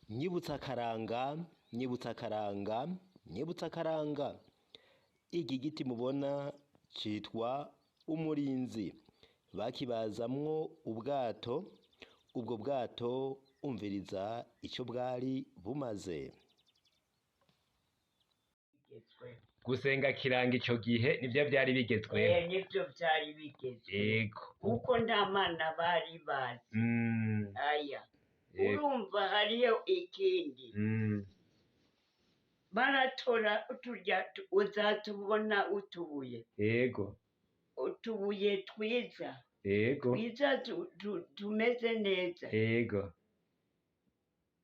Nyibutsa akaranga, nyibutsa akaranga, nyibutsa akaranga. Iki giti mubona citwa umurinzi. Bakibazamwo ubwato, ubwo bwato umviriza ico bwari bumaze. Gusenga kiranga ico gihe nivyo vyari bigezweho. Nivyo vyari bigezweho Yego. kuko nta mana bari bazi. Aya urumva hariyo ikindi baratora uzatubona utubuye. Yego. Utubuye twiza. Yego. Twiza tumeze neza. Yego.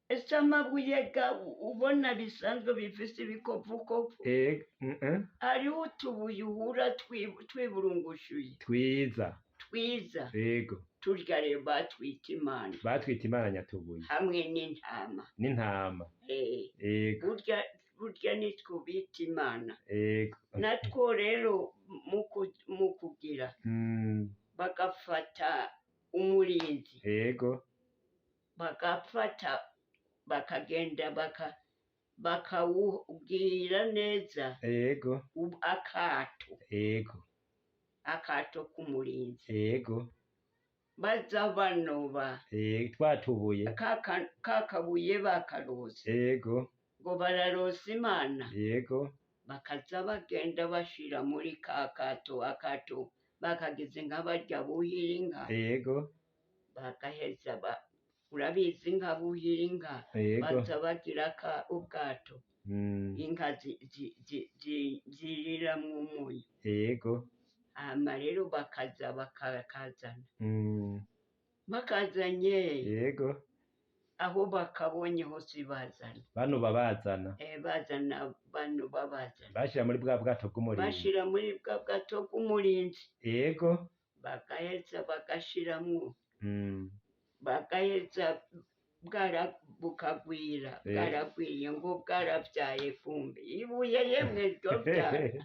Ese amabuye ubona bisanzwe bifise ibikovukovu. Hariho utubuye uhura twiburungushuye. Twiza. Twiza. Yego. Turya rero batwita imana. Batwita imana nyatubuye. Hamwe n'intama. N'intama. Yego. Burya nitwo bita imana. Yego. Natwo rero mu kugira bagafata umurinzi. Yego. Bagafata bakagenda bakawubwira neza. Yego. Akato. Yego. Akato k'umurinzi. Yego. Baza banoba. Twatubuye. Kakabuye bakarose. Yego. Ngo bararose imana. Yego. Bakaza bagenda bashira muri akato bakagize nk'abarya buhira inka. Yego. Bagaheza urabizi inka buhira inka. Baza bagira ubwato. Inka ziriramwo umunyu. Yego. Hama rero bakaza bakazana. Bakazanye. Yego. Aho bakabonye hose bazana. Bano babazana. Bazana bano babazana. Bashira muri bwa bwato bw'umurinzi. Bashira muri bwa bwato bw'umurinzi. Yego. Bagaheza bagashiramwo. Bagaheza bukagwira. Bwaragwiriye ngo bwaravyaye kumbe. Ibuye yemwe ryo vyaye.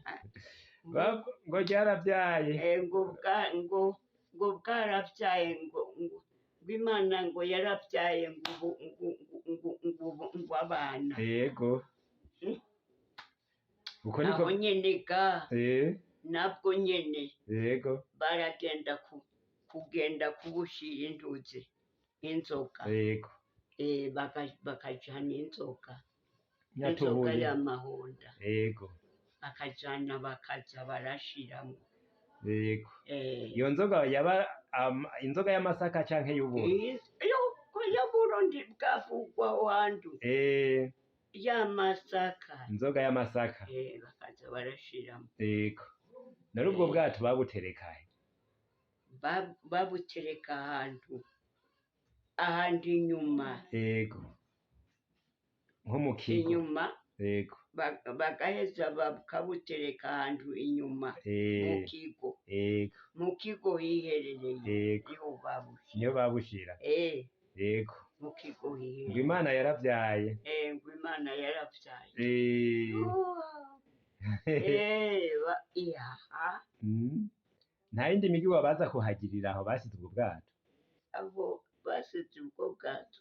Ngo ryaravyaye. Ngo bwaravyaye ngo Imana ngo yaravyaye ngo abana. Yego. Uko niko. Nabo nyene nabwo nyene. Yego. Baragenda kugenda kubushira intuze. Inzoka. Yego. Bakajana inzoka. Nyatubuye. Inzoka y'amahonda. Yego. Bakajana bakaza barashiramwo. Yego. Iyo nzoga yaba inzoga y'amasaka canke y'uburo? Y'uburo bwavugwa wandu. Y'amasaka. Inzoga y'amasaka. Bakaza barashiramo. Yego. Nari ubwo bwato babuterekaye? Babutereka ahantu inyuma. Yego. Nko mu kigo. Inyuma. Yego. Bagaheza bakabutereka ahantu inyuma. Mu kigo. Yego. Mu kigo hiherereye. Niyo babushira. Yego. Mu kigo hiherereye. Ngo Imana yaravyaye. Ngo Imana yaravyaye. Nta yindi migi wabaza kuhagirira aho basize ubwo bwato? Abo basize ubwo bwato.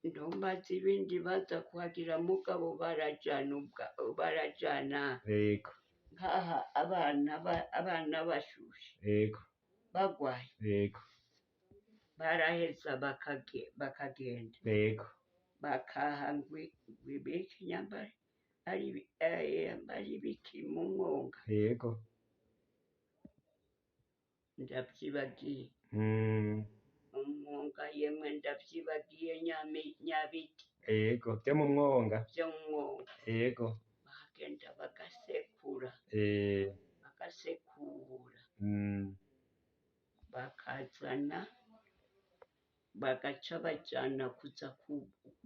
Ndombazi ibindi baza kuhagira mugabo barajana. Yego. Nkaha abana bashushe. Yego. Bagwaye. Yego. Baraheza bakagenda. Yego. Bakaha ngwibiki nyambari ari biki mu mwonga. Yego. Ndavyibagiye. Umwonga yemwe ndavyibagiye nyabiti. Yego. Vyo mu mwonga. Vyo mu mwonga. Yego. Bagenda bagasekura. Bagasekura. Bakazana bagaca bajana kuza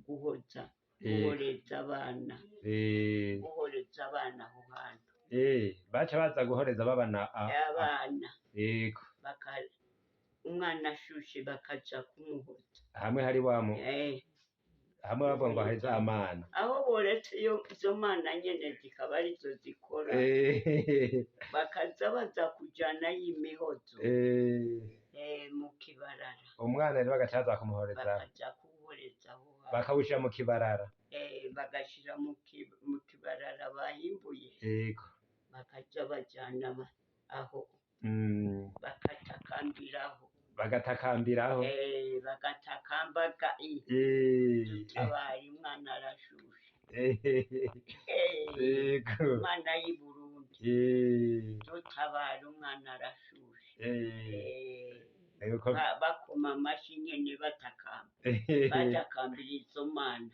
guhoreza abana. Guhoreza abana aho hantu. Baca baza guhoreza abana. Yego. Umwana ashushe bakaja kumuhoza. Hamwe hari hamwe bavuga ngo haheze amana. Aho boretse izo mana nyene zikaba arizo zikora. Bakaza baza kujana y'imihozo. Mu kibarara. Umwana rero bagaca baza kumuhoreza. Bakaja bakawushira mu kibarara bagashira mu kibarara bahimbuye yego bakaja bajana aho bagatakambiraho bagatakambaka dutabaye umwana arashushe umwana y'i Burundi dutabara umwana arashushe bakoma amashi nyene batakambira izo mana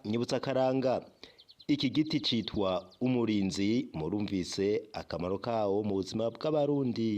Nyibutsa akaranga iki giti citwa umurinzi murumvise akamaro kawo mu buzima bw'abarundi